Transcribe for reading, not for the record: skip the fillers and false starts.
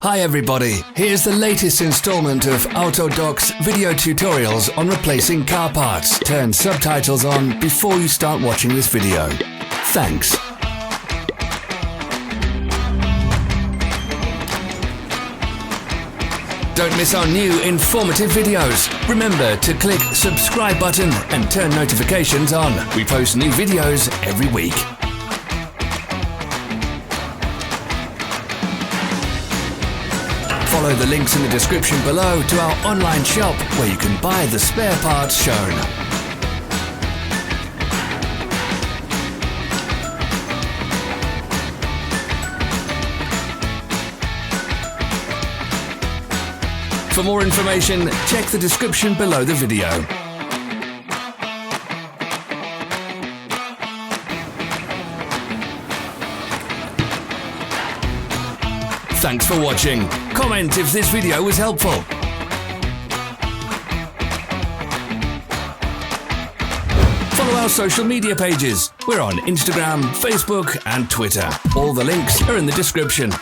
Hi everybody, here's the latest installment of Autodoc's video tutorials on replacing car parts. Turn subtitles on before you start watching this video. Thanks. Don't miss our new informative videos. Remember to click subscribe button and turn notifications on. We post new videos every week. Follow the links in the description below to our online shop where you can buy the spare parts shown. For more information, check the description below the video. Thanks for watching. Comment if this video was helpful. Follow our social media pages. We're on Instagram, Facebook and Twitter. All the links are in the description.